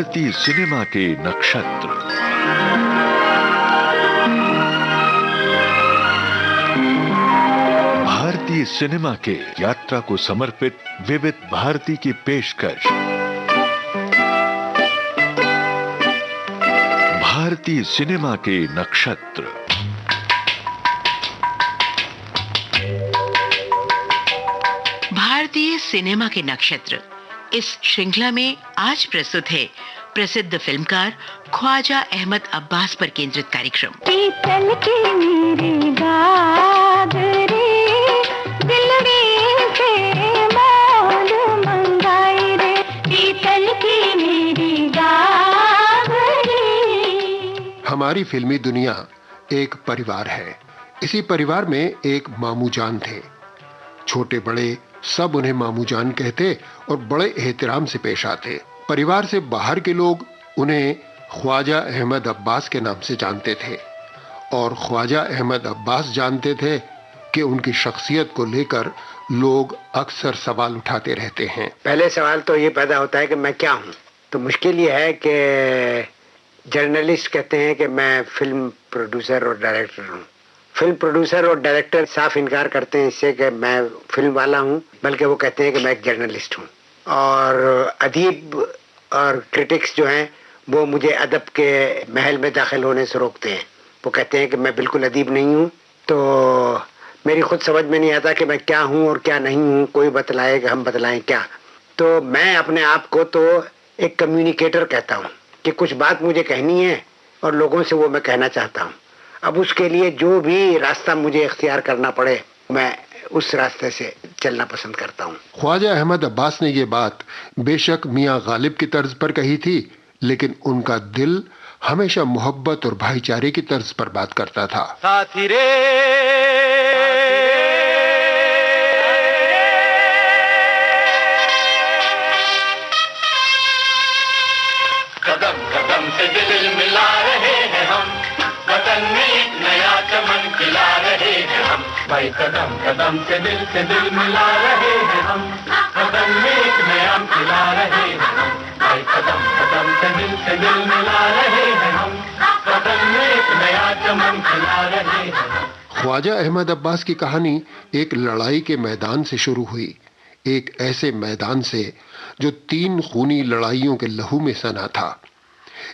भारतीय सिनेमा के नक्षत्र। भारतीय सिनेमा के यात्रा को समर्पित विविध भारती की पेशकश। भारतीय सिनेमा के नक्षत्र। भारतीय सिनेमा के नक्षत्र इस श्रृंखला में आज प्रस्तुत है प्रसिद्ध फिल्मकार ख्वाजा अहमद अब्बास पर केंद्रित कार्यक्रम। पीतल की मेरी बाग रे, दिल रे से मोल मंगाई रे, पीतल की मेरी बाग रे। हमारी फिल्मी दुनिया एक परिवार है। इसी परिवार में एक मामू जान थे। छोटे बड़े सब उन्हें मामू जान कहते और बड़े एहतराम से पेश आते। परिवार से बाहर के लोग उन्हें ख्वाजा अहमद अब्बास के नाम से जानते थे और ख्वाजा अहमद अब्बास जानते थे कि उनकी शख्सियत को लेकर लोग अक्सर सवाल उठाते रहते हैं। पहले सवाल तो ये पैदा होता है कि मैं क्या हूँ। तो मुश्किल ये है कि जर्नलिस्ट कहते हैं कि मैं फिल्म प्रोड्यूसर और डायरेक्टर हूँ। फिल्म प्रोड्यूसर और डायरेक्टर साफ इनकार करते हैं इससे कि मैं फिल्म वाला हूँ, बल्कि वो कहते हैं कि मैं एक जर्नलिस्ट हूँ। और अदीब और क्रिटिक्स जो हैं वो मुझे अदब के महल में दाखिल होने से रोकते हैं। वो कहते हैं कि मैं बिल्कुल अदीब नहीं हूँ। तो मेरी खुद समझ में नहीं आता कि मैं क्या हूँ और क्या नहीं हूँ। कोई बतलाए कि हम बतलाएं क्या। तो मैं अपने आप को तो एक कम्युनिकेटर कहता हूँ कि कुछ बात मुझे कहनी है और लोगों से वो मैं कहना चाहता हूँ। अब उसके लिए जो भी रास्ता मुझे इख्तियार करना पड़े मैं उस रास्ते से चलना पसंद करता हूँ। ख्वाजा अहमद अब्बास ने ये बात बेशक मियाँ गालिब की तर्ज पर कही थी, लेकिन उनका दिल हमेशा मोहब्बत और भाईचारे की तर्ज पर बात करता था। साथी रे कदम कदम से दिल मिला रहे हैं हम, वतन में एक नया चमन खिला रहे हैं हम। भाई कदम कदम से दिल मिला रहे हैं हम, वतन में एक नया खिला रहे हैं हम। भाई कदम कदम से दिल मिला रहे हैं हम, वतन में एक नया चमन खिला रहे हैं हम। ख्वाजा अहमद अब्बास की कहानी एक लड़ाई के मैदान से शुरू हुई। एक ऐसे मैदान से जो 3 खूनी लड़ाइयों के लहू में सना था।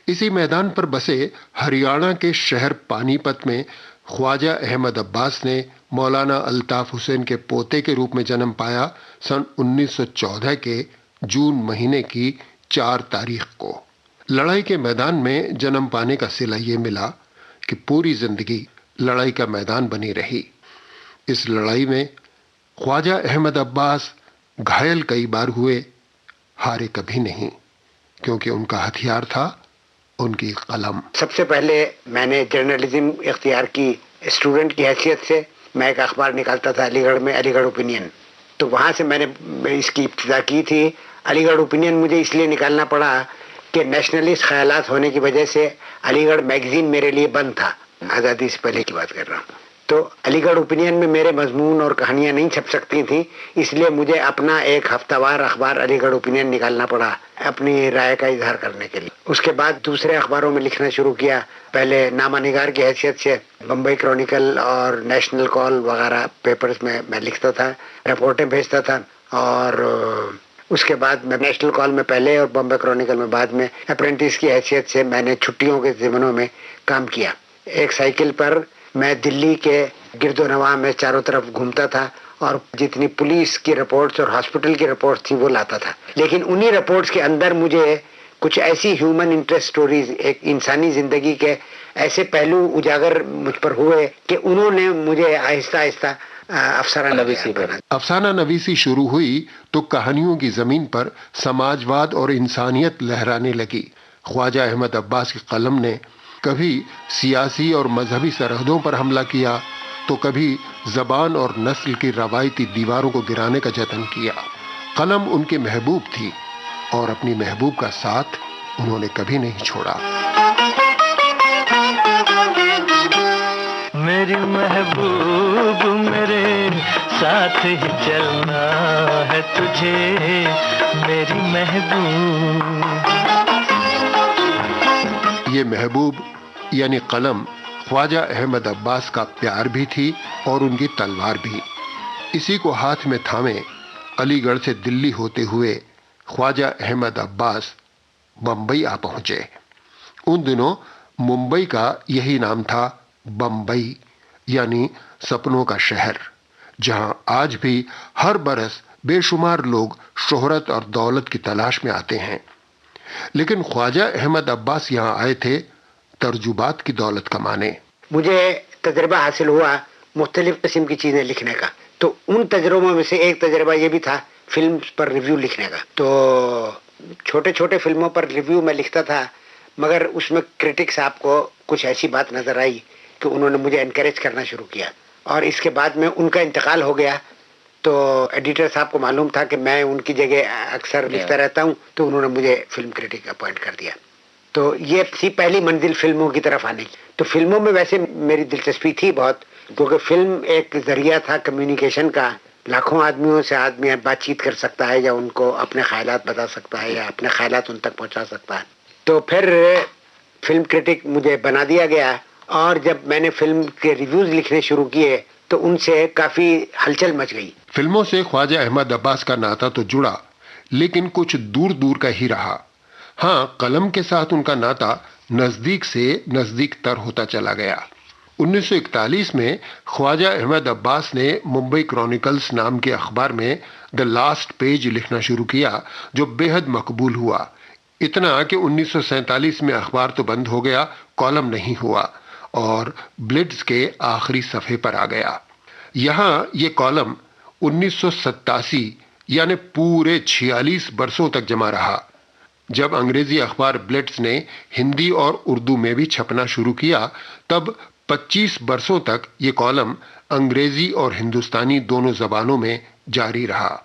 इसी मैदान पर बसे हरियाणा के शहर पानीपत में ख्वाजा अहमद अब्बास ने मौलाना अल्ताफ हुसैन के पोते के रूप में जन्म पाया सन 1914 के जून महीने की 4 तारीख को। लड़ाई के मैदान में जन्म पाने का सिला ये मिला कि पूरी जिंदगी लड़ाई का मैदान बनी रही। इस लड़ाई में ख्वाजा अहमद अब्बास घायल कई बार हुए, हारे कभी नहीं, क्योंकि उनका हथियार था उनकी कलम। सबसे पहले मैंने जर्नलिज्म इख्तियार की स्टूडेंट की हैसियत से। मैं एक अखबार निकालता था अलीगढ़ में, अलीगढ़ ओपिनियन। तो वहाँ से मैंने इसकी इब्तिदा की थी। अलीगढ़ ओपिनियन मुझे इसलिए निकालना पड़ा कि नेशनलिस्ट ख्यालात होने की वजह से अलीगढ़ मैगजीन मेरे लिए बंद था। आज़ादी से पहले की बात कर रहा हूँ। तो अलीगढ़ ओपिनियन में मेरे मजमून और कहानियाँ नहीं छप सकती थी, इसलिए मुझे अपना एक हफ्तावार अखबार अलीगढ़ ओपिनियन निकालना पड़ा अपनी राय का इजहार करने के लिए। उसके बाद दूसरे अखबारों में लिखना शुरू किया। पहले नामा निगार की हैसियत से बम्बई क्रॉनिकल और नेशनल कॉल वगैरह पेपर्स में मैं लिखता था, रिपोर्टें भेजता था। और उसके बाद मैं नेशनल कॉल में पहले और बम्बई क्रॉनिकल में बाद में अप्रेंटिस की हैसियत से मैंने छुट्टियों के ज़मानों में काम किया। एक साइकिल पर मैं दिल्ली के गिरदोनवा में चारों तरफ घूमता था और जितनी पुलिस की रिपोर्ट्स और हॉस्पिटल की रिपोर्ट्स थी वो लाता था। लेकिन उन्हीं रिपोर्ट्स के अंदर मुझे कुछ ऐसी ह्यूमन इंटरेस्ट स्टोरीज, एक इंसानी जिंदगी के ऐसे पहलू उजागर मुझ पर हुए कि उन्होंने मुझे आहिस्ता आहिस्ता अफसाना नवीसी शुरू हुई तो कहानियों की जमीन पर समाजवाद और इंसानियत लहराने लगी। ख्वाजा अहमद अब्बास की कलम ने कभी सियासी और मजहबी सरहदों पर हमला किया तो कभी जबान और नस्ल की रवायती दीवारों को गिराने का जतन किया। कलम उनकी महबूब थी और अपनी महबूब का साथ उन्होंने कभी नहीं छोड़ा। मेरी महबूब मेरे साथ ही चलना है तुझे, मेरी महबूब। ये महबूब यानी कलम ख्वाजा अहमद अब्बास का प्यार भी थी और उनकी तलवार भी। इसी को हाथ में थामे अलीगढ़ से दिल्ली होते हुए ख्वाजा अहमद अब्बास बम्बई आ पहुंचे। उन दिनों मुंबई का यही नाम था, बम्बई यानी सपनों का शहर, जहां आज भी हर बरस बेशुमार लोग शोहरत और दौलत की तलाश में आते हैं। लेकिन ख्वाजा अहमद अब्बास यहां आए थे तर्जुबात की दौलत कमाने। मुझे तजर्बा हासिल हुआ मुख्तलिफ किस्म की चीजें लिखने का, तो उन तजर्बों में से एक तजर्बा ये भी था फिल्म पर रिव्यू लिखने का। तो छोटे छोटे फिल्मों पर रिव्यू मैं लिखता था, मगर उसमें क्रिटिक साहब को कुछ ऐसी बात नजर आई कि उन्होंने मुझे एनकरेज करना शुरू किया। और इसके बाद में उनका इंतकाल हो गया, तो एडिटर साहब को मालूम था कि मैं उनकी जगह अक्सर लिखता रहता हूँ, तो उन्होंने मुझे फिल्म क्रिटिक अपॉइंट कर दिया। तो ये थी पहली मंजिल फिल्मों की तरफ आने की। तो फिल्मों में वैसे मेरी दिलचस्पी थी बहुत, क्योंकि फिल्म एक जरिया था कम्युनिकेशन का। लाखों आदमियों से आदमी बातचीत कर सकता है, या उनको अपने ख्यालात बता सकता है, या अपने ख्यालात उन तक पहुंचा सकता है। तो फिर फिल्म क्रिटिक मुझे बना दिया गया, और जब मैंने फिल्म के रिव्यूज लिखने शुरू किए तो उनसे काफी हलचल मच गई। फिल्मों से ख्वाजा अहमद अब्बास का नाता तो जुड़ा, लेकिन कुछ दूर दूर का ही रहा। हाँ, कलम के साथ उनका नाता नजदीक से नजदीक तर होता चला गया। 1941 में ख्वाजा अहमद अब्बास ने मुंबई क्रॉनिकल्स नाम के अखबार में द लास्ट पेज लिखना शुरू किया, जो बेहद मकबूल हुआ। इतना कि 1947 में अखबार तो बंद हो गया, कॉलम नहीं हुआ और ब्लिट्ज के आखिरी सफ़े पर आ गया। यहाँ ये कॉलम 1987 यानी पूरे 46 बरसों तक जमा रहा। जब अंग्रेजी अखबार ब्लिट्ज ने हिंदी और उर्दू में भी छपना शुरू किया, तब 25 बरसों तक ये कॉलम अंग्रेजी और हिंदुस्तानी दोनों जबानों में जारी रहा।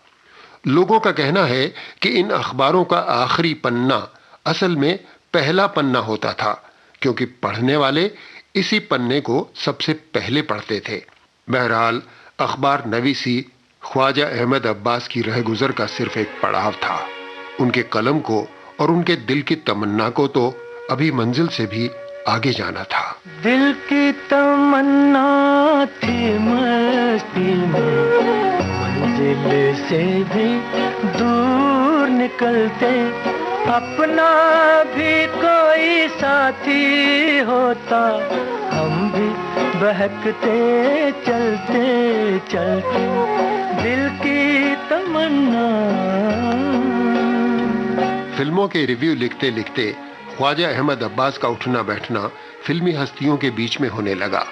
लोगों का कहना है कि इन अखबारों का आखिरी पन्ना असल में पहला पन्ना होता था, क्योंकि पढ़ने वाले इसी पन्ने को सबसे पहले पढ़ते थे। बहरहाल अखबार नवीसी ख्वाजा अहमद अब्बास की रहगुजर का सिर्फ एक पड़ाव था। उनके कलम को और उनके दिल की तमन्ना को तो अभी मंजिल से भी आगे जाना था। दिल की तमन्ना थी मस्ती में, मंजिल से भी दूर निकलते, अपना भी कोई साथी होता, हम भी बहकते चलते चलते, दिल की तमन्ना। फिल्मों के रिव्यू लिखते लिखते ख्वाजा अहमद अब्बास का उठना बैठना फिल्मी हस्तियों के बीच में होने लगा,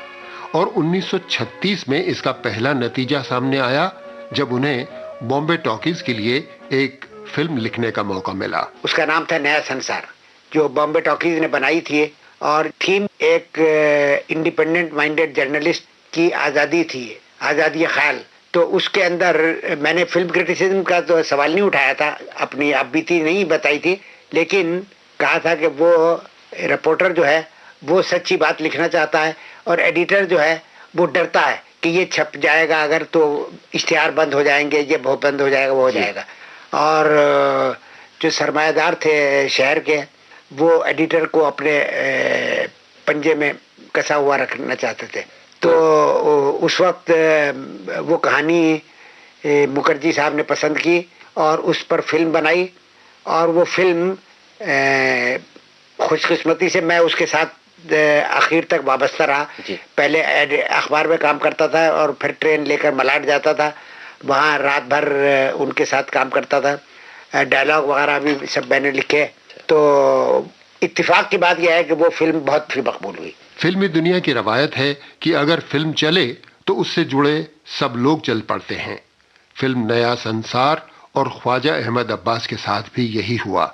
और 1936 में इसका पहला नतीजा सामने आया, जब उन्हें बॉम्बे टॉकीज के लिए एक फिल्म लिखने का मौका मिला। उसका नाम था नया संसार, जो बॉम्बे टॉकीज ने बनाई थी, और थीम एक इंडिपेंडेंट माइंडेड जर्नलिस्ट की आज़ादी थी, आज़ादी ख्याल। तो उसके अंदर मैंने फिल्म क्रिटिसिज्म का तो सवाल नहीं उठाया था, अपनी आप बीती नहीं बताई थी, लेकिन कहा था कि वो रिपोर्टर जो है वो सच्ची बात लिखना चाहता है, और एडिटर जो है वो डरता है कि ये छप जाएगा अगर, तो इश्तिहार बंद हो जाएंगे, ये बहुत बंद हो जाएगा, वो हो जाएगा। और जो सरमायादार थे शहर के, वो एडिटर को अपने पंजे में कसा हुआ रखना चाहते थे। तो उस वक्त वो कहानी मुखर्जी साहब ने पसंद की और उस पर फिल्म बनाई, और वो फिल्म खुशकिस्मती से मैं उसके साथ आखिर तक वाबस्ता रहा। पहले अखबार में काम करता था और फिर ट्रेन लेकर मलाड जाता था, वहाँ रात भर उनके साथ काम करता था। डायलॉग वगैरह भी सब मैंने लिखे। तो इत्तेफाक की बात यह है कि वो फिल्म बहुत फिर मकबूल हुई। फिल्मी दुनिया की रवायत है कि अगर फिल्म चले तो उससे जुड़े सब लोग चल पड़ते हैं। फिल्म नया संसार और ख्वाजा अहमद अब्बास के साथ भी यही हुआ।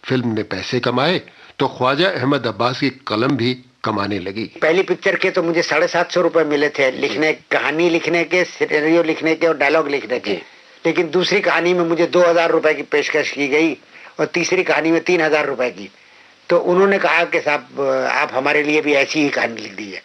फिल्म ने पैसे कमाए तो ख्वाजा अहमद अब्बास की कलम भी कमाने लगी। पहली पिक्चर के तो मुझे 750 रुपए मिले थे लिखने, कहानी लिखने के, सिनेरियो लिखने के और डायलॉग लिखने के। लेकिन दूसरी कहानी में मुझे 2000 रुपए की पेशकश की गई और तीसरी कहानी में 3000 रुपए की। तो उन्होंने कहा कि साहब आप हमारे लिए भी ऐसी ही कहानी लिख दीजिए।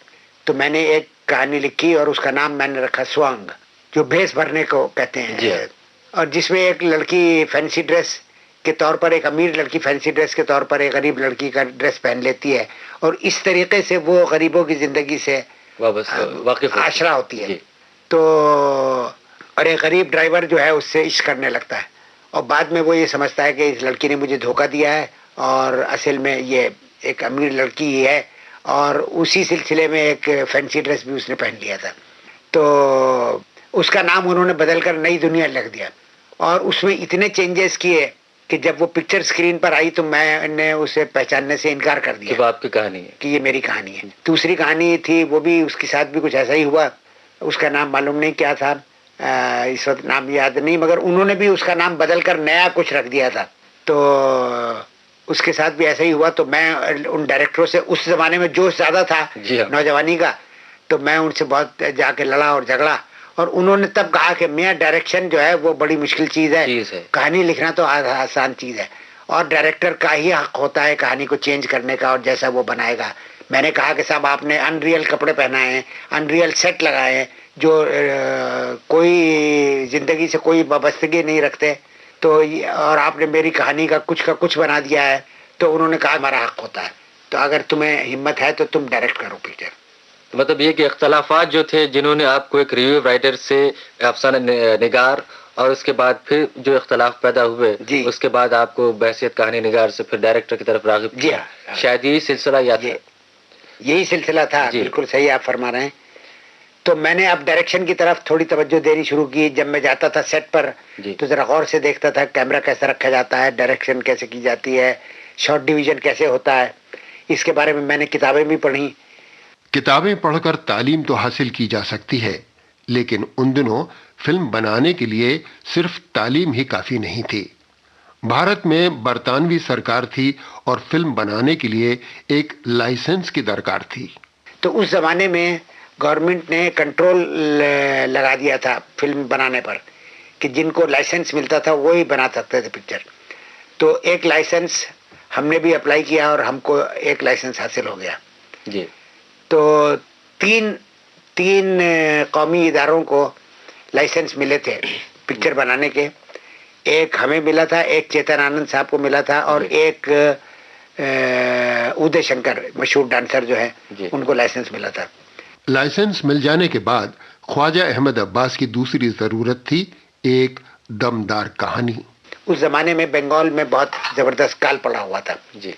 तो मैंने एक कहानी लिखी और उसका नाम मैंने रखा स्वांग, जो भेस भरने को कहते हैं, और जिसमें एक लड़की फैंसी ड्रेस के तौर पर एक अमीर लड़की फैंसी ड्रेस के तौर पर एक गरीब लड़की का ड्रेस पहन लेती है और इस तरीके से वो गरीबों की जिंदगी से वाकिफ आशरा होती है। तो और एक गरीब ड्राइवर जो है उससे इश्क करने लगता है और बाद में वो ये समझता है कि इस लड़की ने मुझे धोखा दिया है और असल में ये एक अमीर लड़की ही है, और उसी सिलसिले में एक फैंसी ड्रेस भी उसने पहन लिया था। तो उसका नाम उन्होंने बदलकर नई दुनिया लिख दिया और उसमें इतने चेंजेस किए कि जब वो पिक्चर स्क्रीन पर आई तो मैंने उसे पहचानने से इनकार कर दिया कि आपकी कहानी है, कि ये मेरी कहानी है। दूसरी कहानी थी, वो भी उसके साथ भी कुछ ऐसा ही हुआ। उसका नाम मालूम नहीं क्या था, इस वक्त नाम याद नहीं, मगर उन्होंने भी उसका नाम बदलकर नया कुछ रख दिया था। तो उसके साथ भी ऐसा ही हुआ। तो मैं उन डायरेक्टरों से, उस जमाने में जोश ज्यादा था नौजवानी का, तो मैं उनसे बहुत जाके लड़ा और झगड़ा और उन्होंने तब कहा कि मियां डायरेक्शन जो है वो बड़ी मुश्किल चीज है, कहानी लिखना तो आसान चीज है और डायरेक्टर का ही हक होता है कहानी को चेंज करने का और जैसा वो बनाएगा। मैंने कहा कि साहब आपने अनरियल कपड़े पहनाए हैं, अनरियल सेट लगाए हैं जो कोई जिंदगी से कोई वाबस्तगी नहीं रखते, तो और आपने मेरी कहानी का कुछ बना दिया है। तो उन्होंने कहा हमारा हक होता है, तो अगर तुम्हें हिम्मत है तो तुम डायरेक्ट करो पिक्चर। तो मतलब ये कि इख्तलाफात जो थे, जिन्होंने आपको एक रिव्यू राइटर से अफसाना निगार और उसके बाद फिर जो इख्तलाफ पैदा हुए उसके बाद आपको बहसियत कहानी निगार से फिर डायरेक्टर की तरफ राग़िब किया, शायद यही सिलसिला यही सिलसिला था। बिल्कुल सही आप फरमा रहे हैं। तो मैंने अब डायरेक्शन की तरफ थोड़ी तवज्जो देनी शुरू की। जब मैं जाता था सेट पर तो जरा गौर से देखता था कैमरा कैसे रखा जाता है, डायरेक्शन कैसे की जाती है, शॉट डिवीजन कैसे होता है, इसके बारे में मैंने किताबें भी पढ़ी। किताबें पढ़कर तालीम तो हासिल की जा सकती है, लेकिन उन दिनों फिल्म बनाने के लिए सिर्फ तालीम ही काफी नहीं थी। भारत में बरतानवी सरकार थी और फिल्म बनाने के लिए एक लाइसेंस की दरकार थी। तो उस जमाने में गवर्नमेंट ने कंट्रोल लगा दिया था फिल्म बनाने पर कि जिनको लाइसेंस मिलता था वो ही बना सकते थे पिक्चर। तो एक लाइसेंस हमने भी अप्लाई किया और हमको एक लाइसेंस हासिल हो गया जी। तो तीन कौमी इदारों को लाइसेंस मिले थे पिक्चर बनाने के। एक हमें मिला था, एक चेतन आनंद साहब को मिला था और एक उदय शंकर मशहूर डांसर जो है उनको लाइसेंस मिला था। लाइसेंस मिल जाने के बाद ख्वाजा अहमद अब्बास की दूसरी जरूरत थी एक दमदार कहानी। उस जमाने में बंगाल में बहुत जबरदस्त काल पड़ा हुआ था जी।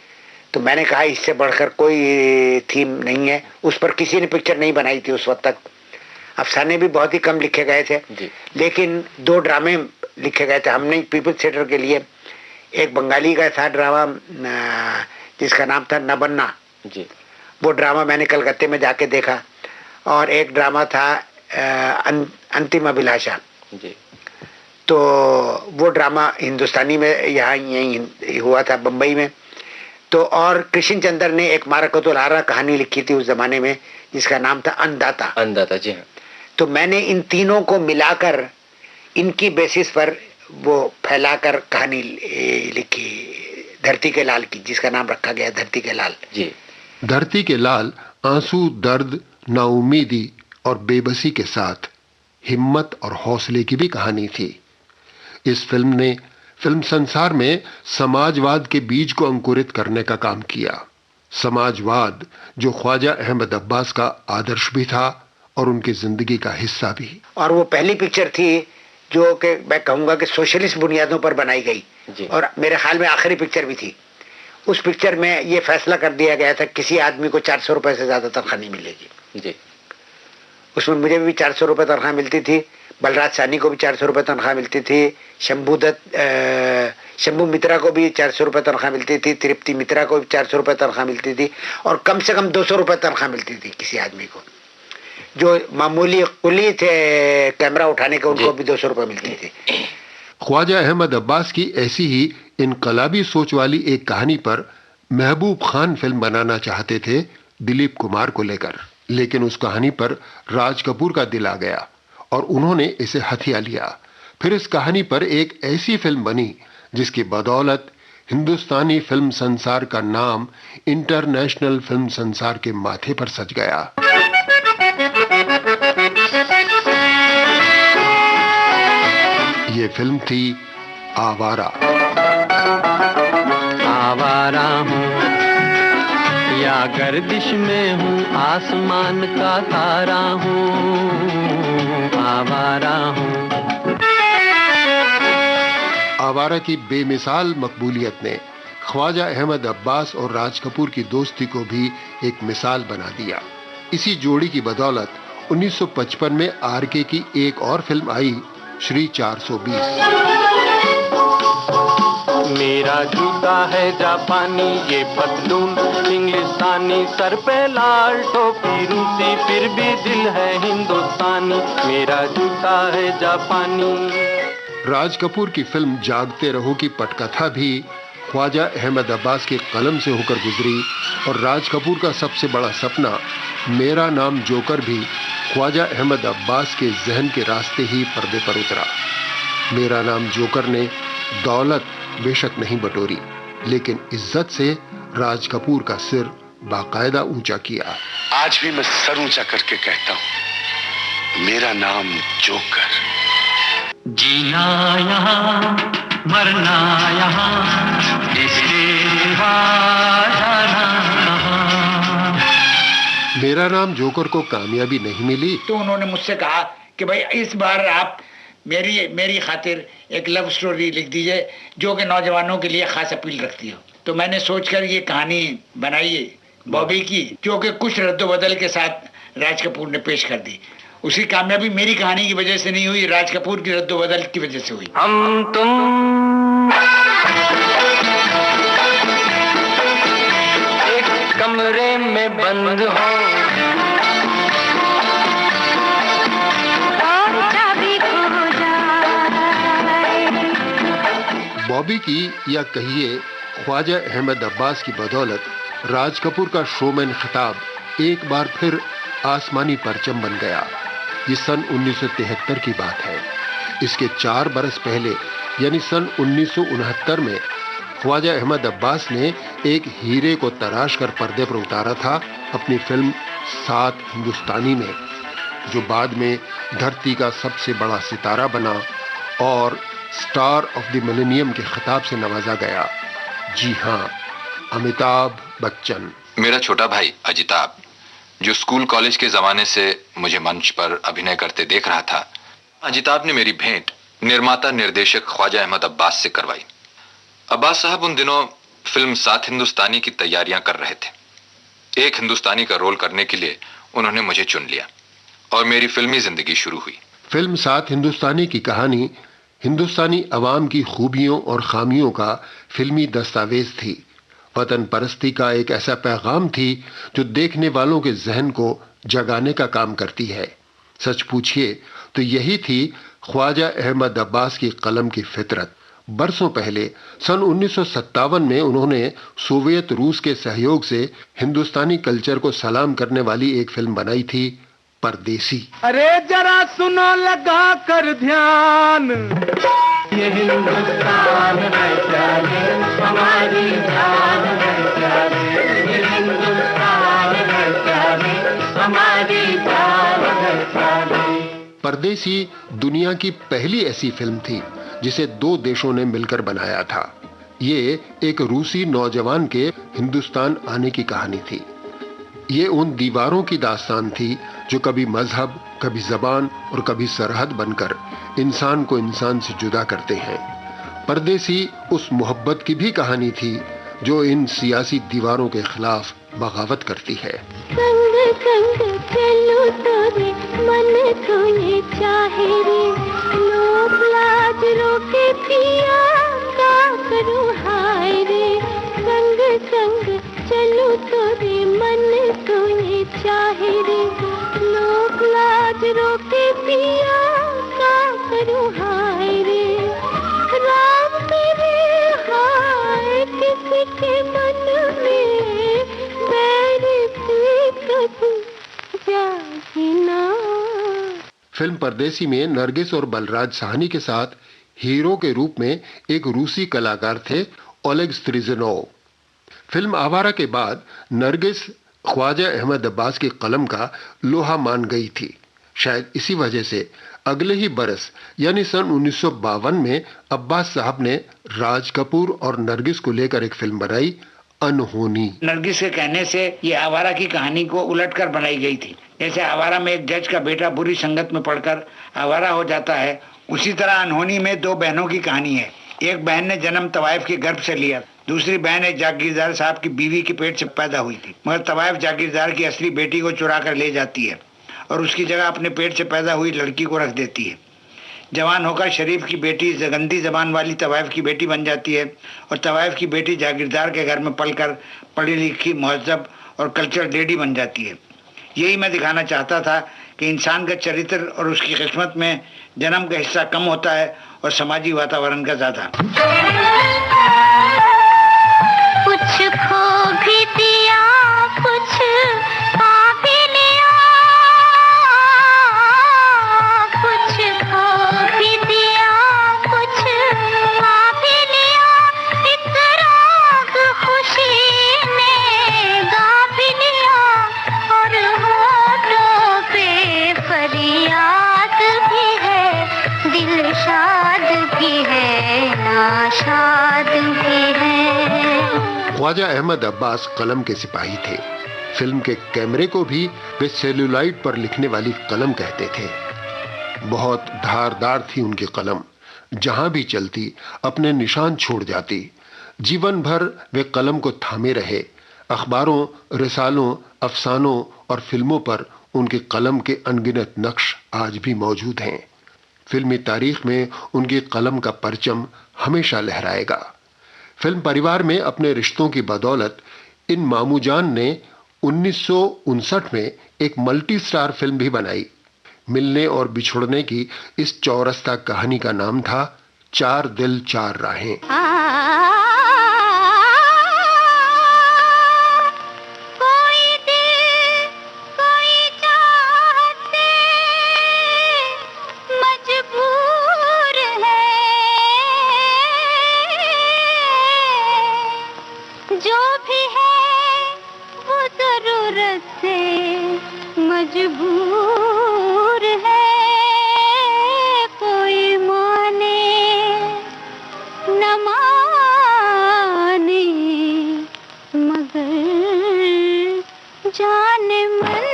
तो मैंने कहा इससे बढ़कर कोई थीम नहीं है। उस पर किसी ने पिक्चर नहीं बनाई थी उस वक्त तक। अफसाने भी बहुत ही कम लिखे गए थे लेकिन 2 ड्रामे लिखे गए थे हमने पीपल्स थिएटर के लिए। एक बंगाली का था ड्रामा जिसका नाम था नबन्ना जी। वो ड्रामा मैंने कलकत्ते में जाके देखा और एक ड्रामा था अंतिम अभिलाषा जी। तो वो ड्रामा हिंदुस्तानी में यहाँ यहीं हुआ था बम्बई में। तो और कृष्ण चंद्र ने एक मारकतुल आरा कहानी लिखी थी उस जमाने में जिसका नाम था अन्नदाता जी हाँ। तो मैंने इन तीनों को मिलाकर इनकी बेसिस पर वो फैलाकर कहानी लिखी धरती के लाल की, जिसका नाम रखा गया धरती के लाल जी। धरती के लाल आंसू, दर्द, नाउमीदी और बेबसी के साथ हिम्मत और हौसले की भी कहानी थी। इस फिल्म ने फिल्म संसार में समाजवाद के बीज को अंकुरित करने का काम किया। समाजवाद जो ख्वाजा अहमद अब्बास का आदर्श भी था और उनकी जिंदगी का हिस्सा भी। और वो पहली पिक्चर थी जो कि मैं कहूँगा कि सोशलिस्ट बुनियादों पर बनाई गई और मेरे ख्याल में आखिरी पिक्चर भी थी। उस पिक्चर में ये फैसला कर दिया गया था किसी आदमी को 400 रुपए से ज्यादा तनख्वाह नहीं मिलेगी जी। उसमें मुझे भी 400 रुपए तनख्वाह मिलती थी, बलराज सानी को भी 400 रुपए तनख्वाह मिलती थी, शंभू मित्रा को भी 400 रुपए तनख्वाह मिलती थी, तृप्ति मित्रा को भी 400 रुपए तनख्वाह मिलती थी और कम से कम 200 रुपए तनख्वाह मिलती थी किसी आदमी को। जो मामूली कुली थे कैमरा उठाने के उनको भी 200 रुपए मिलती थी। ख्वाजा अहमद अब्बास की ऐसी ही इनकलाबी सोच वाली एक कहानी पर महबूब खान फिल्म बनाना चाहते थे दिलीप कुमार को लेकर, लेकिन उस कहानी पर राज कपूर का दिल आ गया और उन्होंने इसे हथिया लिया। फिर इस कहानी पर एक ऐसी फिल्म बनी जिसकी बदौलत हिंदुस्तानी फिल्म संसार का नाम इंटरनेशनल फिल्म संसार के माथे पर सज गया। ये फिल्म थी आवारा। आवारा हूँ या गर्दिश में हूँ, आसमान का तारा हूँ, आवारा हूँ। आवारा की बेमिसाल मकबूलियत ने ख्वाजा अहमद अब्बास और राज कपूर की दोस्ती को भी एक मिसाल बना दिया। इसी जोड़ी की बदौलत 1955 में आरके की एक और फिल्म आई, श्री 420। मेरा जूता है जापानी, ये पतलून इंग्लिस्तानी, सर पे लाल टोपी रूसी, फिर भी दिल है हिंदुस्तानी। मेरा जूता है जापानी। राज कपूर की फिल्म जागते रहो की पटकथा भी ख्वाजा अहमद अब्बास के कलम से होकर गुजरी और राज कपूर का सबसे बड़ा सपना मेरा नाम जोकर भी ख्वाजा अहमद अब्बास के जहन के रास्ते ही पर्दे पर उतरा। मेरा नाम जोकर ने दौलत बेशक नहीं बटोरी, लेकिन इज्जत से राज कपूर का सिर बाकायदा ऊंचा किया। आज भी मैं सर ऊंचा करके कहता हूं, मेरा नाम जोकर। जीना यहाँ मरना यहाँ, इसके सिवा जाना कहाँ। मेरा नाम जोकर को कामयाबी नहीं मिली तो उन्होंने मुझसे कहा कि भाई इस बार आप मेरी खातिर एक लव स्टोरी लिख दीजिए जो कि नौजवानों के लिए खास अपील रखती हो। तो मैंने सोचकर ये कहानी बनाई है बॉबी की, जो कि कुछ रद्दोबदल के साथ राज कपूर ने पेश कर दी। उसकी कामयाबी मेरी कहानी की वजह से नहीं हुई, राज कपूर की रद्दोबदल की वजह से हुई। हम तुम एक कमरे में बंद हो, बॉबी की या कहिए ख्वाजा अहमद अब्बास की बदौलत राज कपूर का शोमैन खिताब एक बार फिर आसमानी परचम बन गया। ये सन 1973 की बात है। इसके 4 बरस पहले यानी सन 1969 में ख्वाजा अहमद अब्बास ने एक हीरे को तराश कर पर्दे पर उतारा था अपनी फिल्म 7 हिंदुस्तानी में, जो बाद में धरती का सबसे बड़ा सितारा बना और स्टार ऑफ द मिलेनियम के खिताब से नवाजा गया। जी हाँ, अमिताभ बच्चन। मेरा छोटा भाई अजिताभ, जो स्कूल कॉलेज के जमाने से मुझे मंच पर अभिनय करते देख रहा था, अजिताभ ने मेरी भेंट निर्माता निर्देशक ख्वाजा अहमद अब्बास से करवाई। अब्बास साहब उन दिनों फिल्म 7 हिंदुस्तानी की तैयारियां कर रहे थे। एक हिंदुस्तानी का रोल करने के लिए उन्होंने मुझे चुन लिया और मेरी फिल्मी जिंदगी शुरू हुई। फिल्म 7 हिंदुस्तानी की कहानी हिंदुस्तानी अवाम की खूबियों और खामियों का फिल्मी दस्तावेज थी। वतन परस्ती का एक ऐसा पैगाम थी जो देखने वालों के जहन को जगाने का काम करती है। सच पूछिए तो यही थी ख्वाजा अहमद अब्बास की कलम की फितरत। बरसों पहले सन 1957 में उन्होंने सोवियत रूस के सहयोग से हिंदुस्तानी कल्चर को सलाम करने वाली एक फिल्म बनाई थी, परदेसी। अरे जरा सुनो लगा कर ध्यान, ये हिंदुस्तान है प्यारे, हमारी जान है प्यारे, ये हिंदुस्तान है प्यारे, हमारी जान है प्यारे। परदेसी दुनिया की पहली ऐसी फिल्म थी जिसे 2 देशों ने मिलकर बनाया था। ये एक रूसी नौजवान के हिंदुस्तान आने की कहानी थी। ये उन दीवारों की दास्तान थी जो कभी मजहब, कभी जबान और कभी सरहद बनकर इंसान को इंसान से जुदा करते हैं। परदेसी उस मोहब्बत की भी कहानी थी जो इन सियासी दीवारों के खिलाफ बगावत करती है। संग संग चलो तोरे मन तोने चाहे रे, लोग लाज रोके पिया का करूं हाय रे। संग संग चलो तोरे मन तोने चाहे रे, लोग लाज रोके पिया का करूं हाय रे। राम मेरे हाय किसी के मन में बैर से कभी जागे ना। फिल्म परदेसी में नरगिस और बलराज साहनी के साथ हीरो के रूप में एक रूसी कलाकार थे, ओलेग स्त्रिजनोव। फिल्म आवारा के बाद नरगिस ख्वाजा अहमद अब्बास की कलम का लोहा मान गई थी। शायद इसी वजह से अगले ही बरस यानी सन 1952 में अब्बास साहब ने राज कपूर और नरगिस को लेकर एक फिल्म बनाई, अनहोनी। नरगिस के कहने से ये आवारा की कहानी को उलटकर बनाई गई थी। जैसे आवारा में एक जज का बेटा बुरी संगत में पड़कर आवारा हो जाता है, उसी तरह अनहोनी में दो बहनों की कहानी है। एक बहन ने जन्म तवाइफ के गर्भ से लिया, दूसरी बहन एक जागीरदार साहब की बीवी के पेट से पैदा हुई थी, मगर तवाइफ जागीरदार की असली बेटी को चुरा कर ले जाती है और उसकी जगह अपने पेट से पैदा हुई लड़की को रख देती है। जवान होकर शरीफ की बेटी गंदी जबान वाली तवाइफ की बेटी बन जाती है और तवाइफ की बेटी जागीरदार के घर में पलकर पढ़ी लिखी महजब और कल्चर लेडी बन जाती है। यही मैं दिखाना चाहता था कि इंसान का चरित्र और उसकी किस्मत में जन्म का हिस्सा कम होता है और समाजी वातावरण का ज्यादा। कुछ खो भी दिया, कुछ पा भी लिया, कुछ खो भी दिया, कुछ पा भी लिया, एक राग खुशी ने गा भी लिया और होठों पे फरियाद भी है, दिल शाद भी है, नाशाद भी है। ख्वाजा अहमद अब्बास कलम के सिपाही थे। फिल्म के कैमरे को भी वे सेल्यूलाइड पर लिखने वाली कलम कहते थे। बहुत धारदार थी उनकी कलम, जहां भी चलती अपने निशान छोड़ जाती। जीवन भर वे कलम को थामे रहे। अखबारों, रिसालों, अफसानों और फिल्मों पर उनकी कलम के अनगिनत नक्श आज भी मौजूद हैं। फिल्मी तारीख में उनकी कलम का परचम हमेशा लहराएगा। फिल्म परिवार में अपने रिश्तों की बदौलत इन मामूजान ने 1959 में एक मल्टी स्टार फिल्म भी बनाई। मिलने और बिछुड़ने की इस चौरस्ता कहानी का नाम था चार दिल चार राहें। मजबूर है, कोई माने न माने, मगर जाने मन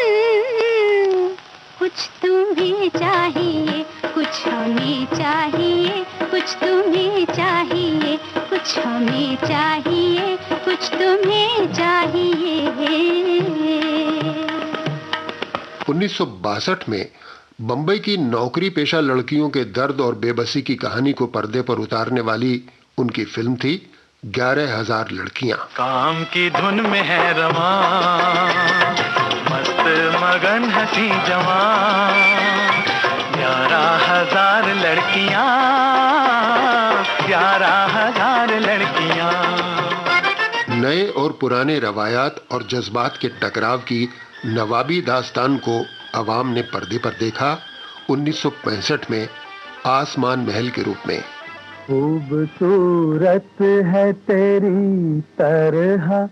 कुछ तुम्हें चाहिए, कुछ हमें चाहिए, कुछ तुम्हें चाहिए, कुछ हमें चाहिए, कुछ तुम्हें चाहिए। 1962 में बंबई की नौकरी पेशा लड़कियों के दर्द और बेबसी की कहानी को पर्दे पर उतारने वाली उनकी फिल्म थी 11,000 लड़कियां। काम की धुन में है रवा, मस्त मगन हंसी जवां, 11,000 लड़कियां, 11,000 लड़कियां। नए और पुराने रवायात और जज्बात के टकराव की नवाबी दास्तान को अवाम ने पर्दे पर देखा 1965 में आसमान महल के रूप में। खूबसूरत है तेरी तरह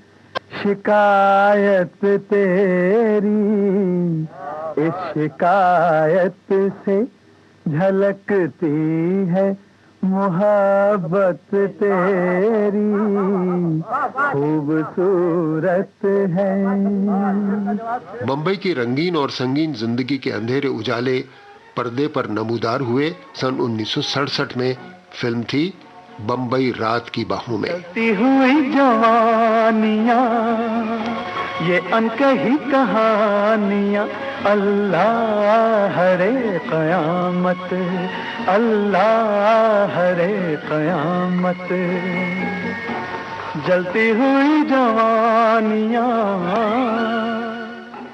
शिकायत तेरी, इस शिकायत से झलकती है मोहब्बत तेरी, खूबसूरत है। बंबई की रंगीन और संगीन जिंदगी के अंधेरे उजाले पर्दे पर नमूदार हुए सन 1967 में फिल्म थी बंबई रात की बाहों में। चलती हुई जवानियां, ये अनकही कहानियां, अल्लाह हरे क़यामत, अल्लाह हरे क़यामत, जलती हुई जवानियां।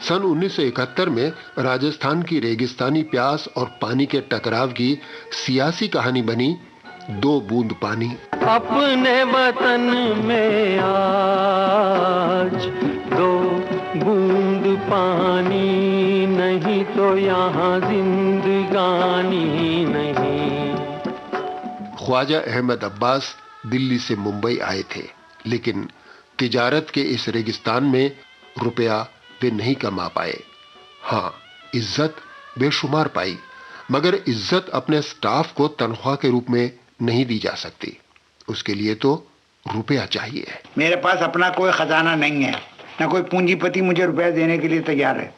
सन 1971 में राजस्थान की रेगिस्तानी प्यास और पानी के टकराव की सियासी कहानी बनी दो बूंद पानी। अपने वतन में आज दो बूंद पानी नहीं तो यहाँ जिंदगानी नहीं। ख्वाजा अहमद अब्बास दिल्ली से मुंबई आए थे, लेकिन तिजारत के इस रेगिस्तान में रुपया वे नहीं कमा पाए। हाँ, इज्जत बेशुमार पाई, मगर इज्जत अपने स्टाफ को तनख्वाह के रूप में नहीं दी जा सकती। उसके लिए तो रुपया चाहिए। मेरे पास अपना कोई खजाना नहीं है, न कोई पूंजीपति मुझे रुपया देने के लिए तैयार है।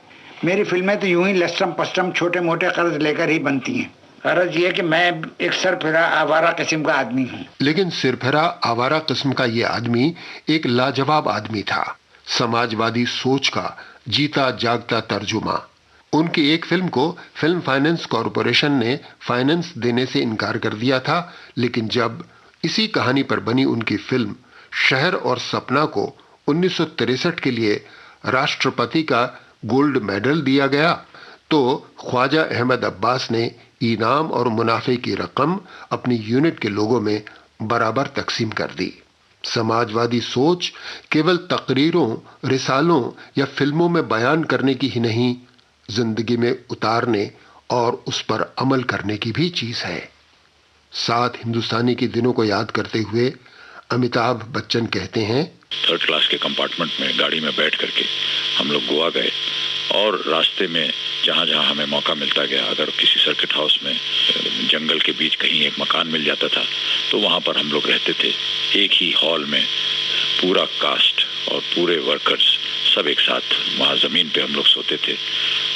मेरी फिल्में तो यूं ही लस्टम पस्टम छोटे मोटे कर्ज लेकर ही बनती हैं। अर्ज ये कि मैं एक सरफिरा आवारा किस्म का आदमी हूँ। लेकिन सिरफिरा आवारा किस्म का ये आदमी एक लाजवाब आदमी था, समाजवादी सोच का जीता जागता तर्जुमा। उनकी एक फिल्म को फिल्म फाइनेंस कॉरपोरेशन ने फाइनेंस देने से इनकार कर दिया था, लेकिन जब इसी कहानी पर बनी उनकी फिल्म शहर और सपना को 1963 के लिए राष्ट्रपति का गोल्ड मेडल दिया गया, तो ख्वाजा अहमद अब्बास ने इनाम और मुनाफे की रकम अपनी यूनिट के लोगों में बराबर तकसीम कर दी। समाजवादी सोच केवल तकरीरों, रिसालों या फिल्मों में बयान करने की ही नहीं, जिंदगी में उतारने और उस पर अमल करने की भी चीज है। 7 हिंदुस्तानी के दिनों को याद करते हुए अमिताभ बच्चन कहते हैं, 3rd क्लास के कंपार्टमेंट में गाड़ी में बैठ करके हम लोग गोवा गए और रास्ते में जहाँ जहाँ हमें मौका मिलता गया, अगर किसी सर्किट हाउस में जंगल के बीच कहीं एक मकान मिल जाता था तो वहाँ पर हम लोग रहते थे। एक ही हॉल में पूरा कास्ट और पूरे वर्कर्स सब एक साथ वहाँ ज़मीन पे हम लोग सोते थे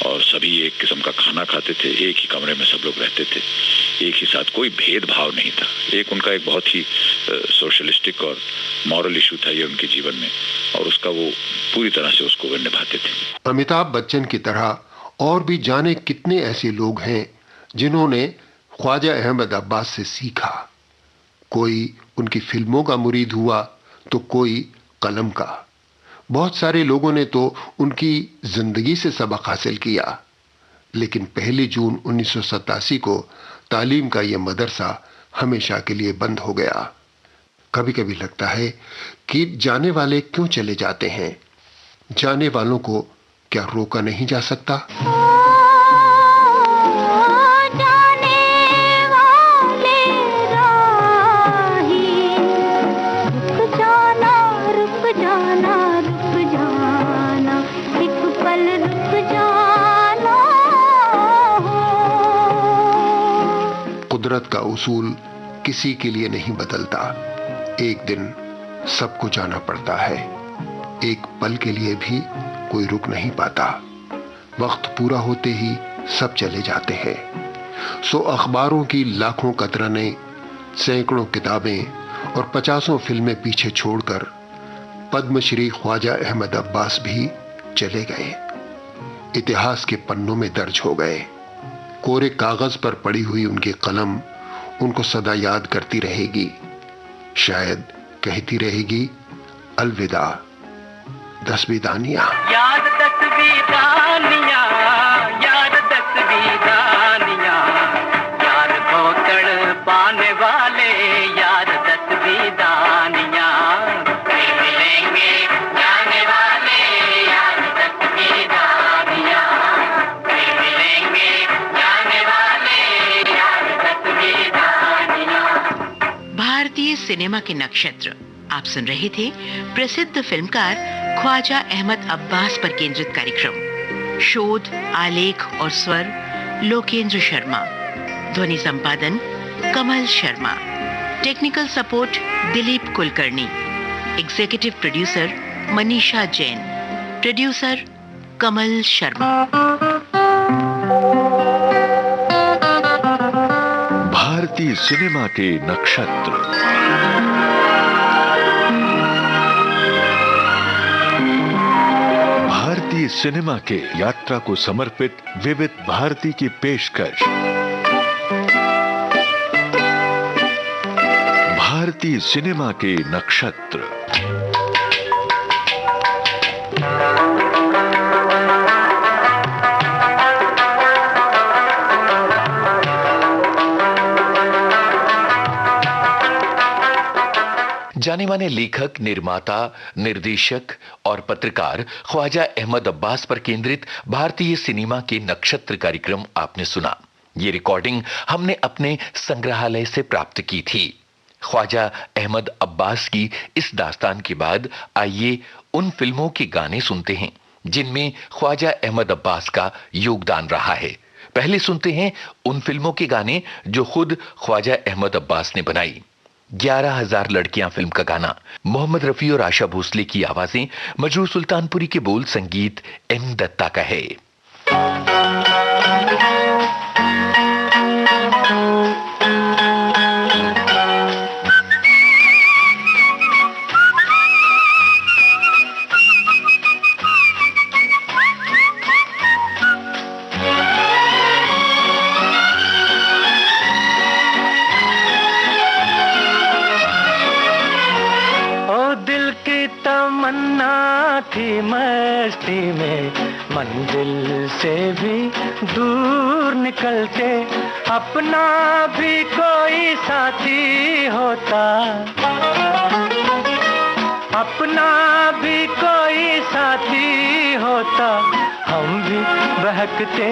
और सभी एक किस्म का खाना खाते थे। एक ही कमरे में सब लोग रहते थे, एक ही साथ, कोई भेदभाव नहीं था। एक उनका एक बहुत ही सोशलिस्टिक और मॉरल इशू था ये उनके जीवन में, और उसका वो पूरी तरह से उसको वे निभाते थे। अमिताभ बच्चन की तरह और भी जाने कितने ऐसे लोग हैं जिन्होंने ख्वाजा अहमद अब्बास से सीखा। कोई उनकी फिल्मों का मुरीद हुआ तो कोई कलम का। बहुत सारे लोगों ने तो उनकी जिंदगी से सबक हासिल किया, लेकिन 1 जून 1987 को तालीम का यह मदरसा हमेशा के लिए बंद हो गया। कभी कभी लगता है कि जाने वाले क्यों चले जाते हैं, जाने वालों को क्या रोका नहीं जा सकता? कुदरत का उसूल किसी के लिए नहीं बदलता। एक दिन सबको जाना पड़ता है, एक पल के लिए भी कोई रुक नहीं पाता। वक्त पूरा होते ही सब चले जाते हैं। सो अखबारों की लाखों कतरनें, सैकड़ों किताबें और 50 फिल्में पीछे छोड़कर पद्मश्री ख्वाजा अहमद अब्बास भी चले गए, इतिहास के पन्नों में दर्ज हो गए। कोरे कागज पर पड़ी हुई उनकी कलम उनको सदा याद करती रहेगी, शायद कहती रहेगी, अलविदा दसवीदानिया। याद दसवीदानिया, याद दसवीदानिया, यार को तड़पाने वाले यार दसवीदानिया, मिलेंगे जाने वाले यार दसवीदानिया, मिलेंगे जाने वाले यार दसवीदानिया। भारतीय सिनेमा के नक्षत्र आप सुन रहे थे प्रसिद्ध फिल्मकार ख्वाजा अहमद अब्बास पर केंद्रित कार्यक्रम। शोध, आलेख और स्वर लोकेंद्र शर्मा, ध्वनि संपादन Kamal Sharma, technical support Dilip Kulkarni, executive producer Manisha Jain, producer Kamal Sharma. भारतीय सिनेमा के नक्षत्र। भारतीय सिनेमा के यात्रा को समर्पित विविध भारती की पेशकश। भारतीय सिनेमा के नक्षत्र। जाने माने लेखक, निर्माता, निर्देशक और पत्रकार ख्वाजा अहमद अब्बास पर केंद्रित भारतीय सिनेमा के नक्षत्र कार्यक्रम आपने सुना। ये रिकॉर्डिंग हमने अपने संग्रहालय से प्राप्त की थी। ख्वाजा अहमद अब्बास की इस दास्तान के बाद आइए उन फिल्मों के गाने सुनते हैं जिनमें ख्वाजा अहमद अब्बास का योगदान रहा है। पहले सुनते हैं उन फिल्मों के गाने जो खुद ख्वाजा अहमद अब्बास ने बनाई। 11,000 लड़कियां फिल्म का गाना, मोहम्मद रफी और आशा भोसले की आवाजें, मजरू सुल्तानपुरी के बोल, संगीत एम दत्ता का है। थी मस्ती में मंजिल से भी दूर निकलते, अपना भी कोई साथी होता, अपना भी कोई साथी होता, हम भी बहकते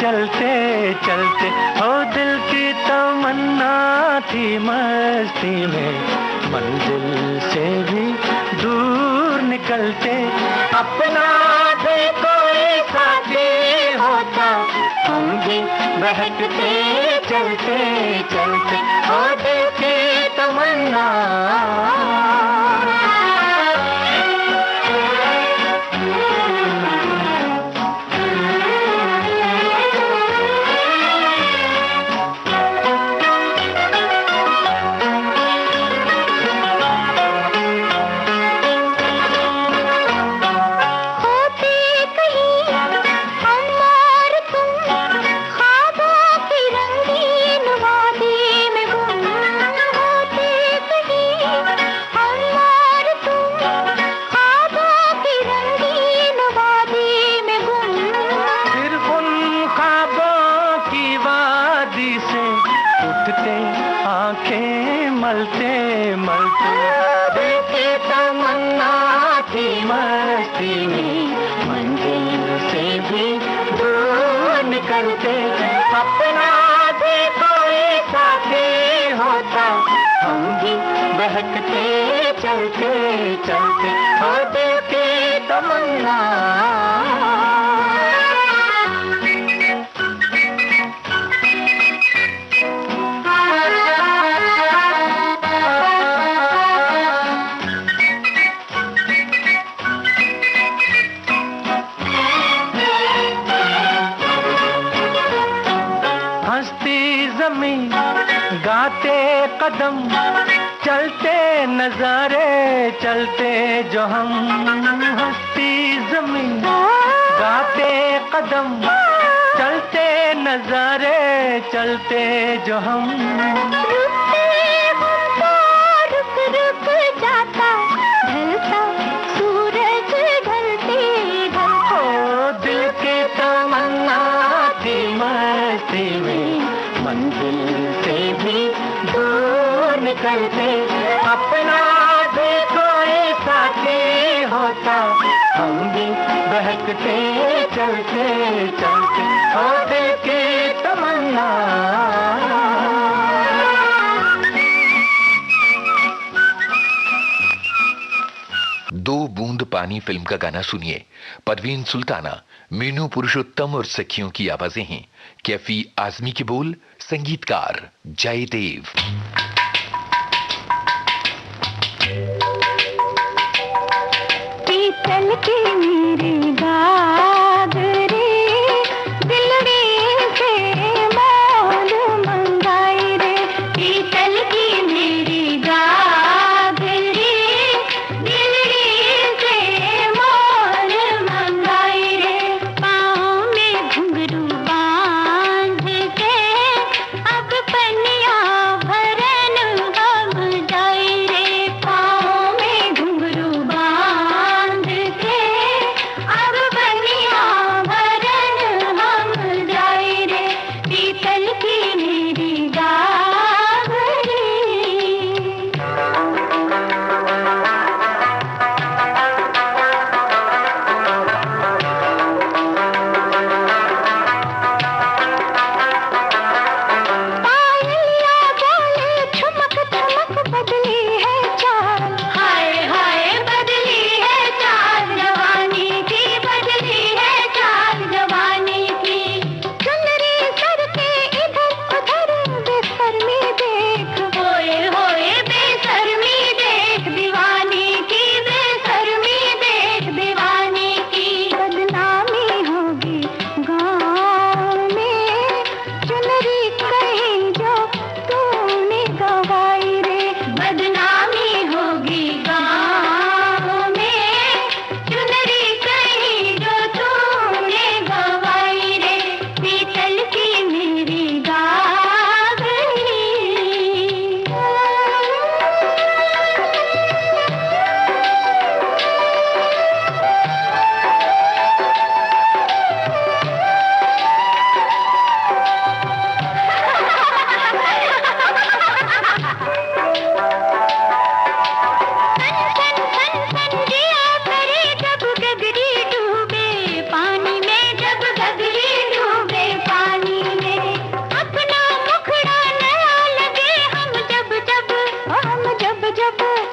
चलते चलते। हो दिल की तमन्ना थी मस्ती में मंजिल से भी दूर निकलते, अपना भी कोई साथी होता, हम भी बहकते चलते चलते। हो दिल की तमन्ना अपना भी कोई साथी होता, हम भी बहकते चलते चलते। हो दिल की तमन्ना गाते कदम चलते नजारे चलते जो हम, हंसती जमीन गाते कदम चलते नजारे चलते जो हम। रुक रुक जाता ढलता सूरज ढलते ढलता। ओ दिल की तमन्ना थी मस्ती में मंजिल से भी दूर निकलते, अपना भी कोई साथी होता, हम भी बहकते चलते चलते। हो दिल की तमन्ना दो बूंद पानी फिल्म का गाना सुनिए। परवीन सुल्ताना, मीनू पुरुषोत्तम और सखियों की आवाजें हैं। कैफी आजमी के बोल, संगीतकार जयदेव। पीतल की मेरी बाग रे, दिलड़ी से मोल मंगाई रे। पीतल की मेरी बाग रे, दिलड़ी से मोल मंगाई रे। पाँव में घुंघरू बांध के अब पनिया भरन हम जाई रे। पाँव में घुंघरू बांध के अब पनिया भरन हम जाई रे। पीतल की मेरी गाग रे। पायलिया बोले ठुमक ठुमक बदली है चाल, हाय हाय बदली है चाल जवानी की, बदली है चाल जवानी की। चुनरी सर के इधर उधर बेशर्मी देख, होए होए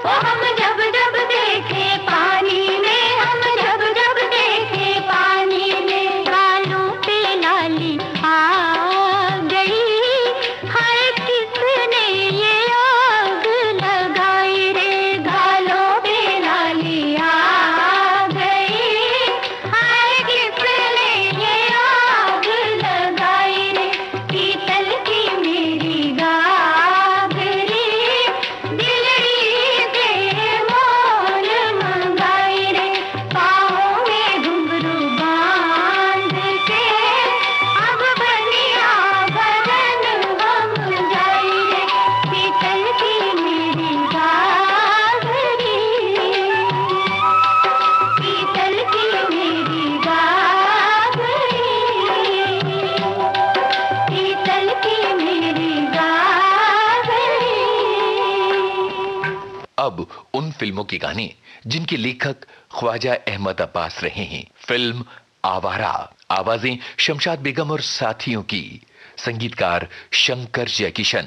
ओ हम जब जब देखे पानी में, हम जब जब देखे पानी में, गालों पे लाली आ गई, हाय किसने ये आग लगाई रे, गालों पे लाली आ गई, हाय किसने ये आग लगाई रे, पीतल की मेरी गागरी, दिलड़ी से मोल मंगाई रे, पाँव में घुंघरू बांध के, अब बनिया बरन हम जाई रे, पीतल की मेरी गागरी, पीतल की मेरी गागरी, पीतल की मेरी गागरी। अब उन फिल्मों की गाने जिनके लेखक ख्वाजा अहमद अब्बास रहे हैं। फिल्म आवारा, आवाजें शमशाद बेगम और साथियों की, संगीतकार शंकर जयकिशन।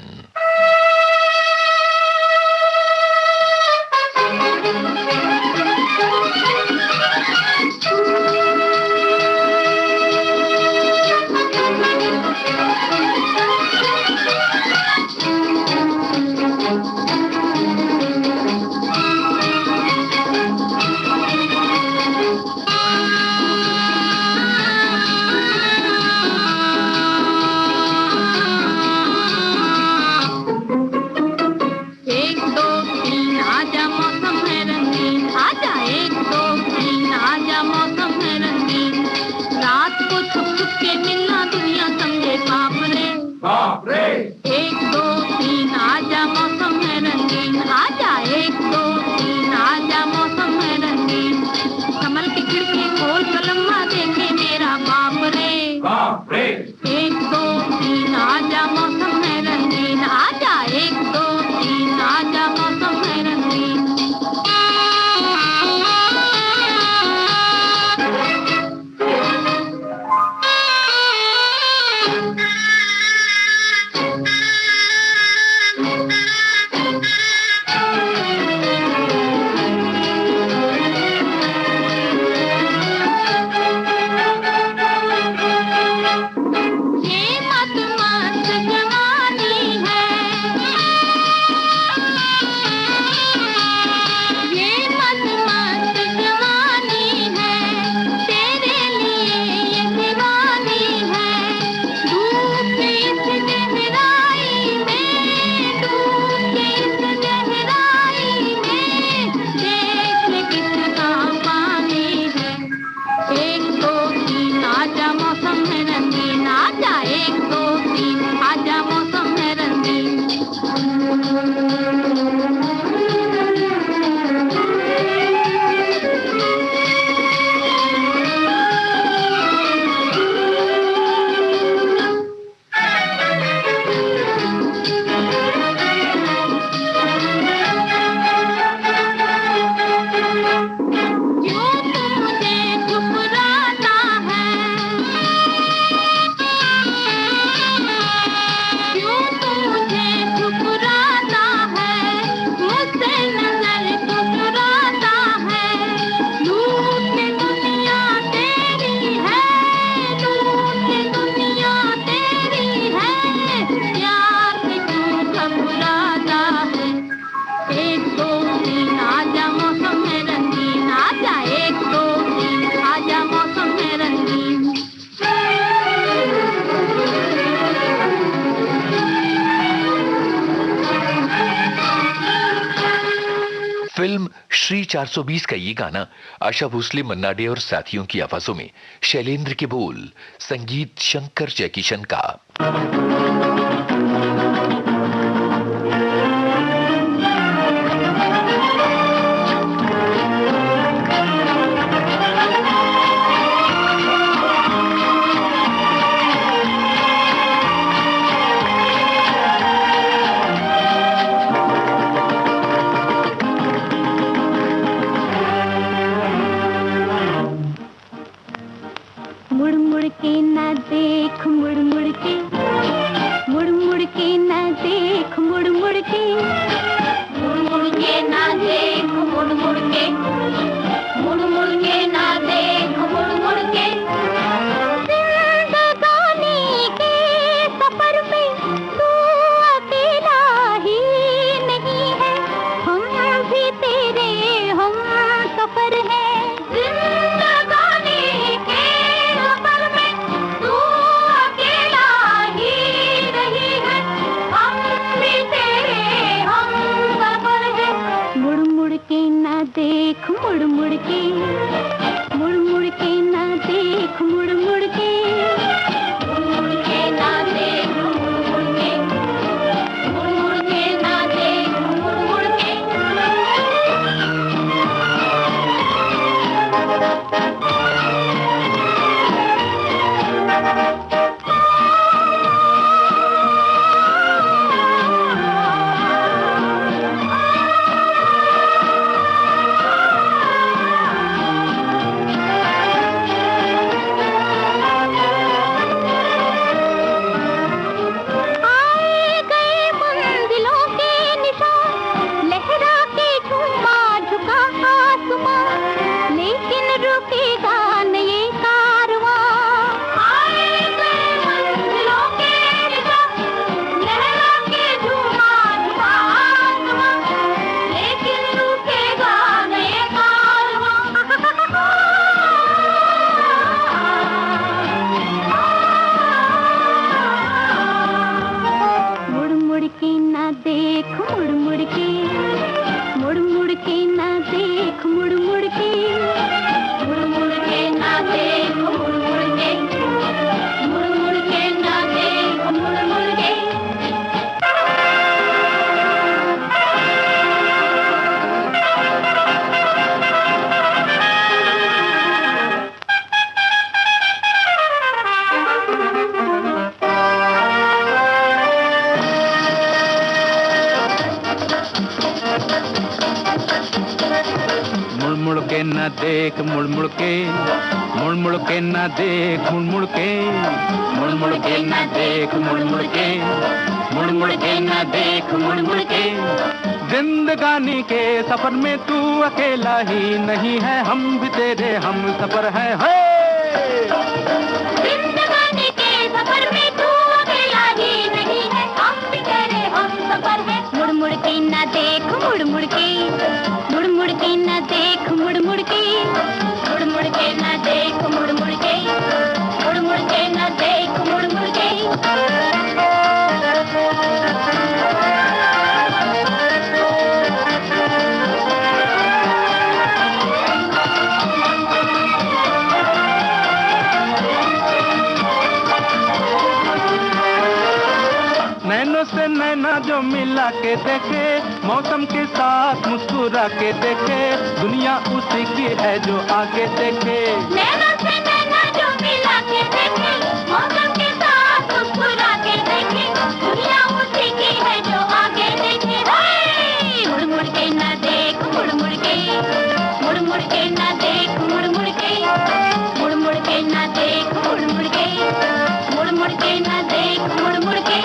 एक दो तीन आजा मौसम है रंगीन, आजा एक दो तीन आजा मौसम है रंगीन, रात को छुप छुप के मिलना दुनिया समझे पाप रे, बाप रे। एक दो तीन आजा मौसम है रंगीन, आजा एक दो तीन आजा मौसम है रंगीन, कमल की खिड़की खोल कलम्मा देखे मेरा बाप रे, बाप रे। एक दो तीन आजा मौसम है रंगीन, आजा एक दो तीन आजा मौसम है रंगीन। ये मत मत जवानी है, ये मत मत जवानी है, तेरे लिए ये दीवानी है, धूप के इस गहराई में, धूप के इस गहराई में, देख ले कितना पानी है। एक दो तीन आजा मौसम है रंगीन, आजा एक दो तीन आजा मौसम है रंगीन। क्यों तुम मुझे ठुकराता है, क्यों तुम मुझे ठुकराता है, मुझसे नजर तू चुराता है, लूट के दुनिया तेरी है, लूट के दुनिया तेरी है, प्यार से तू घबराता है। एक दो तीन आजा मौसम है रंगीन, आजा एक दो तीन आजा मौसम है रंगीन। फिल्म श्री 420 का ये गाना आशा भोसले, मन्ना डे और साथियों की आवाजों में, शैलेंद्र के बोल, संगीत शंकर जयकिशन का। मुड़ मुड़ के ना देख, मुड़ मुड़ के, मुड़ मुड़ के, मुड़ मुड़ के ना देख मुड़ मुड़ के। जिंदगानी के सफर में तू अकेला ही नहीं है, हम भी तेरे हम सफर हैं। जिंदगानी के सफर में तू अकेला ही नहीं है, हम भी तेरे हम सफर हैं। मुड़ मुड़ के ना देख मुड़ मुड़ के, मुड़ मुड़ के ना देख मुड़ मुड़ के, मुड़ मुड़ के ना देख मुड़ मुड़ के, मुड़ मुड़ के ना देख मुड़ मुड़ के। आए गए मंजिलों के निशान, लहरा के झूमा झुका आसमां, लेकिन रुकेगा न ये कारवां। आए गए मंजिलों के निशान, लहरा के झूमा झुका आसमां, लेकिन रुकेगा न ये कारवां। मुड़ मुड़ के ना देख मुड़ मुड़ के, मुड़ मुड़ के ना देख मुड़ मुड़ के, मुड़ मुड़ के ना देख मुड़ मुड़ के, मुड़ मुड़ के ना देख मुड़ मुड़ के। मुड़ मुड़ के ना देख मुड़ मुड़ के, मुड़ मुड़ के ना देख मुड़ मुड़ के, मुड़ मुड़ के ना देख मुड़ मुड़ के, मुड़ मुड़ के ना देख मुड़ मुड़ के। जिंदगानी के सफर में तू अकेला ही नहीं है, हम भी तेरे हम सफर है। जिंदगानी के सफर में तू अकेला ही नहीं है, हम भी तेरे हम सफर है। मुड़ मुड़ के ना देख मुड़ मुड़ के, मुड़ मुड़ के ना देख मुड़ मुड़ के, मुड़ मुड़ के ना देख मुड़ मुड़ के, मुड़ मुड़ के ना देख मुड़ मुड़ के। नैनों से नैना जो मिला के देखे, मौसम के साथ मुस्कुरा के देखे, दुनिया उसी की है जो आगे देखे। नैना से नैना जो मिला के देखे, मौसम के साथ मुस्कुरा के देखे, दुनिया उसी की है जो आगे देखे। मुड़ मुड़ के ना देख मुड़ मुड़ के, मुड़ मुड़ के ना देख मुड़ मुड़ के, मुड़ मुड़ के ना देख मुड़ मुड़ के, मुड़ मुड़ के ना देख मुड़ मुड़ के।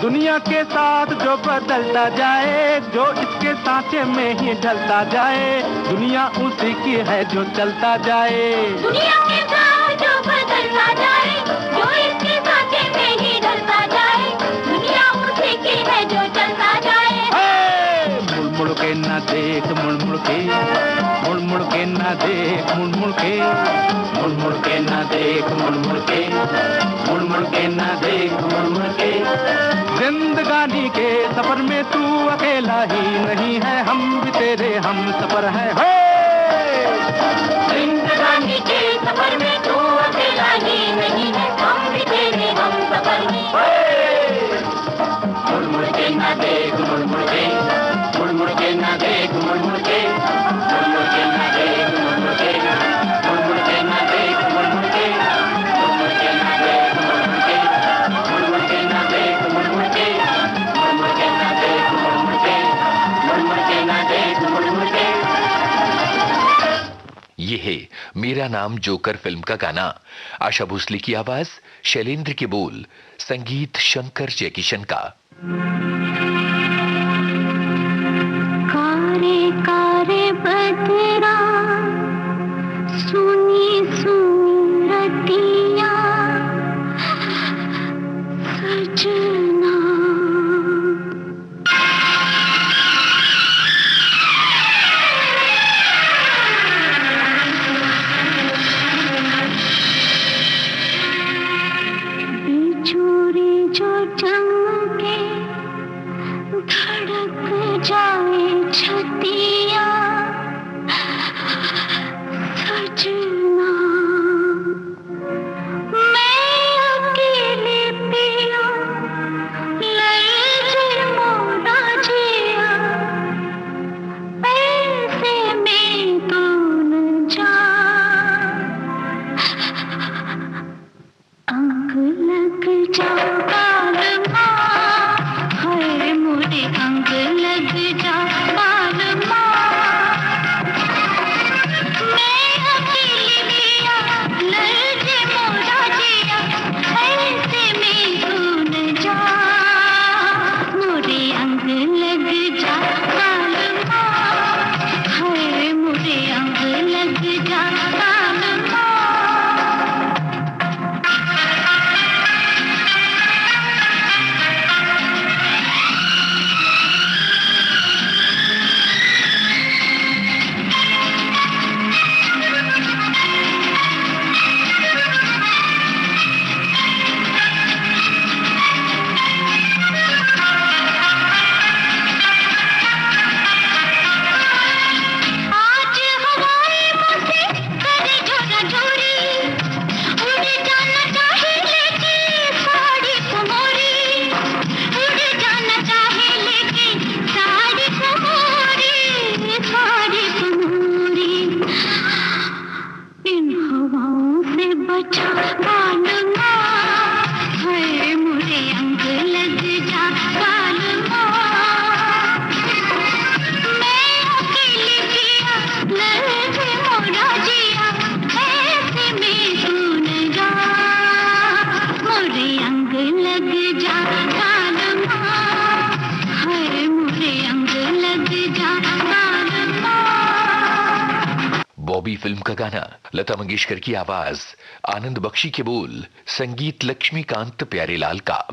दुनिया के साथ जो बदलता जाए, जो इसके सांचे में ही ढलता जाए, दुनिया उसी की है जो चलता जाए। दुनिया के साथ जो बदलता जाए, जो इसके सांचे में ही ढलता जाए, दुनिया उसी की है जो चलता जाए। मुड़ मुड़ के ना देख मुड़ मुड़ के, मुड़ मुड़ के ना देख मुड़ मुड़ के, मुड़ मुड़ के ना देख मुड़ मुड़ के, मुड़ मुड़ के ना देख मुड़ मुड़ के। जिंदगानी के सफर में तू अकेला ही नहीं है, हम भी तेरे हम सफर है। जिंदगानी के सफर में तू अकेला ही नहीं है, हम भी तेरे हम सफर हैं। मुड़ मुड़ के ना देख मुड़ मुड़ के, मुड़ मुड़ के ना देख मुड़ मुड़ के, मुड़ मुड़ के ना देख मुड़ मुड़ के, मुड़ मुड़ के ना देख मुड़ मुड़ के, मुड़ मुड़ के ना देख मुड़ मुड़ के, मुड़ मुड़ के ना देख मुड़ मुड़ के, मुड़ मुड़ के ये है मेरा नाम जोकर फिल्म का गाना। आशा भोसले की आवाज, शैलेंद्र के बोल, संगीत शंकर जयकिशन का। कारे कारे बदरा, सुनी सुनी रतिया, सजना जो चमके धड़क जाए छतिया, सजना मैं अकेले पिया लर्जे मोरा जिया, ऐसे में तू न जा, अंग लग जा बॉबी फिल्म का गाना, लता मंगेशकर की आवाज, आनंद बख्शी के बोल, संगीत लक्ष्मीकांत प्यारेलाल का।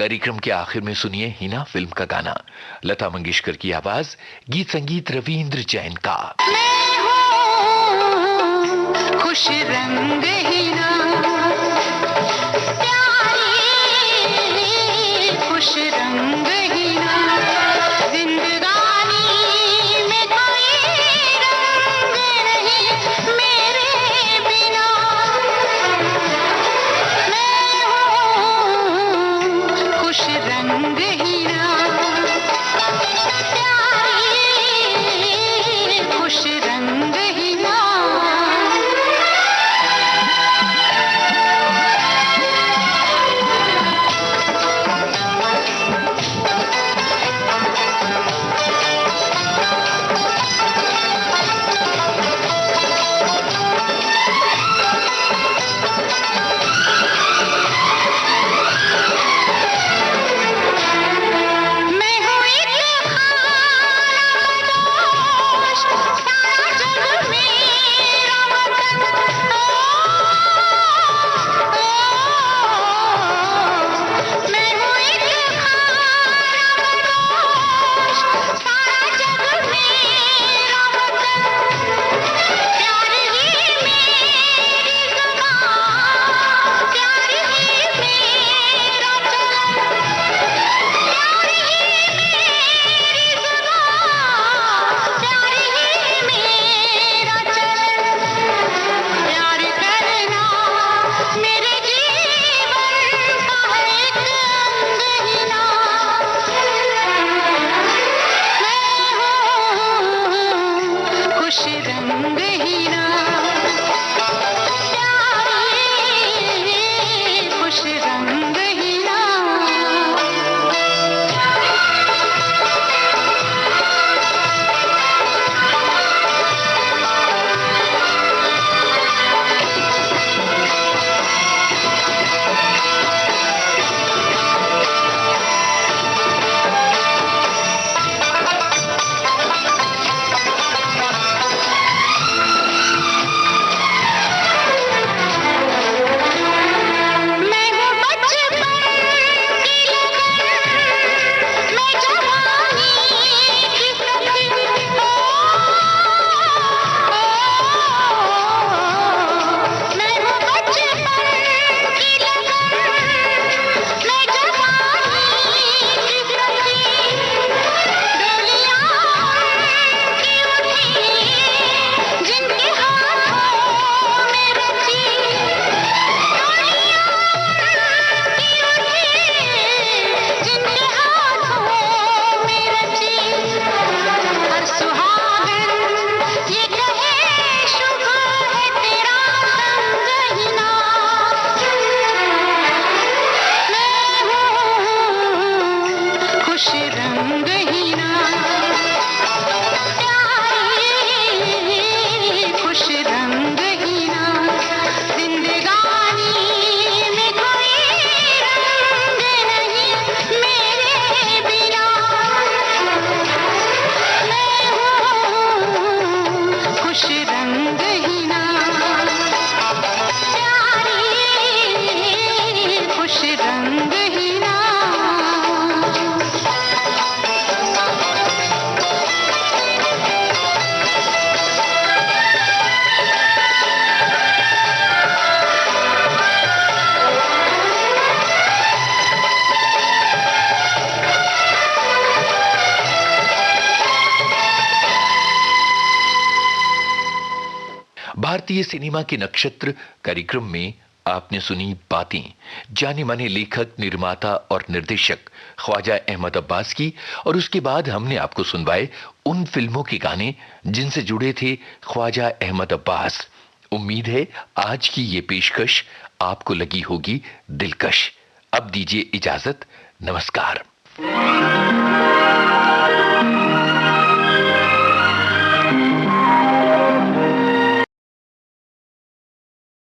कार्यक्रम के आखिर में सुनिए हिना फिल्म का गाना, लता मंगेशकर की आवाज, गीत संगीत रविंद्र जैन का। खुश रंग हीरा खुश रंग हीरा जिंदगानी में कोई रंग नहीं मेरे बिना। मैं हूँ खुश रंग हीरा खुश रंग हीरा। भारतीय सिनेमा के नक्षत्र कार्यक्रम में आपने सुनी बातें जाने माने लेखक, निर्माता और निर्देशक ख्वाजा अहमद अब्बास की, और उसके बाद हमने आपको सुनवाए उन फिल्मों के गाने जिनसे जुड़े थे ख्वाजा अहमद अब्बास। उम्मीद है आज की ये पेशकश आपको लगी होगी दिलकश। अब दीजिए इजाजत, नमस्कार।